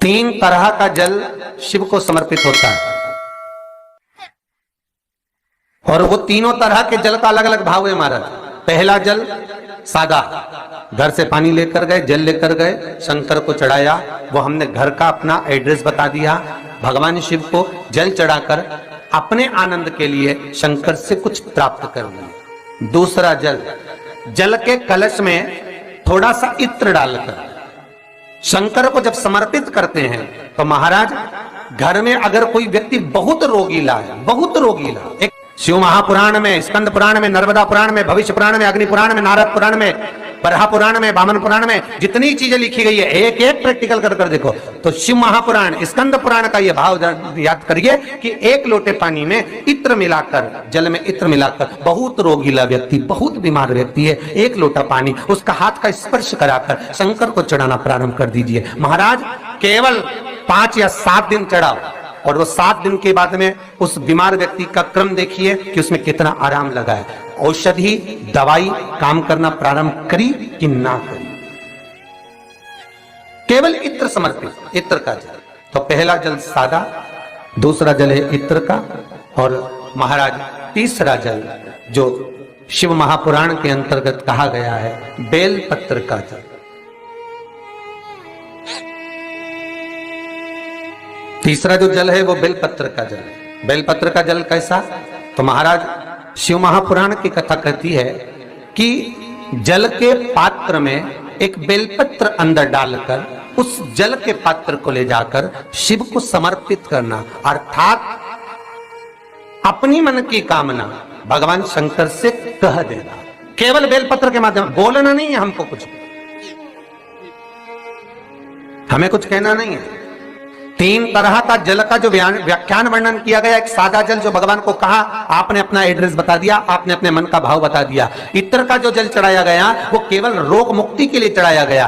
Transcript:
तीन तरह का जल शिव को समर्पित होता है और वो तीनों तरह के जल का अलग अलग भाव है महाराज। पहला जल सादा, घर से पानी लेकर गए, जल लेकर गए, शंकर को चढ़ाया, वो हमने घर का अपना एड्रेस बता दिया, भगवान शिव को जल चढ़ाकर अपने आनंद के लिए शंकर से कुछ प्राप्त कर लिया। दूसरा जल, जल के कलश में थोड़ा सा इत्र डालकर शंकर को जब समर्पित करते हैं तो महाराज घर में अगर कोई व्यक्ति बहुत रोगीला है, बहुत रोगीला, एक शिव महापुराण में, स्कंद पुराण में, नर्मदा पुराण में, भविष्य पुराण में, अग्नि पुराण में, नारद पुराण में, बरहा पुराण में, वामन पुराण में जितनी चीजें लिखी गई है एक एक प्रैक्टिकल कर देखो तो शिव महापुराण, स्कंद पुराण का यह भाव याद करिए कि एक लोटे पानी में इत्र मिलाकर, जल में इत्र मिलाकर, बहुत रोगीला व्यक्ति, बहुत बीमार व्यक्ति है, एक लोटा पानी उसका हाथ का स्पर्श कराकर शंकर को चढ़ाना प्रारंभ कर दीजिए। महाराज केवल 5 या 7 दिन चढ़ाओ और वो 7 दिन के बाद में उस बीमार व्यक्ति का क्रम देखिए कि उसमें कितना आराम लगा है। औषधि दवाई काम करना प्रारंभ करी कि ना करी। केवल इत्र समर्पित, इत्र का जल। तो पहला जल सादा, दूसरा जल है इत्र का, और महाराज तीसरा जल जो शिव महापुराण के अंतर्गत कहा गया है बेल पत्र का जल। तीसरा जो जल है वो बेलपत्र का जल है। बेलपत्र का जल कैसा? तो महाराज शिव महापुराण की कथा कहती है कि जल के पात्र में एक बेलपत्र अंदर डालकर उस जल के पात्र को ले जाकर शिव को समर्पित करना, अर्थात अपनी मन की कामना भगवान शंकर से कह देना, केवल बेलपत्र के माध्यम, बोलना नहीं है हमको कुछ, हमें कुछ कहना नहीं है। 3 तरह का जल का जो व्याख्यान वर्णन किया गया, एक सादा जल जो भगवान को कहा, आपने अपना एड्रेस बता दिया, आपने अपने मन का भाव बता दिया। इत्र का जो जल चढ़ाया गया वो केवल रोग मुक्ति के लिए चढ़ाया गया।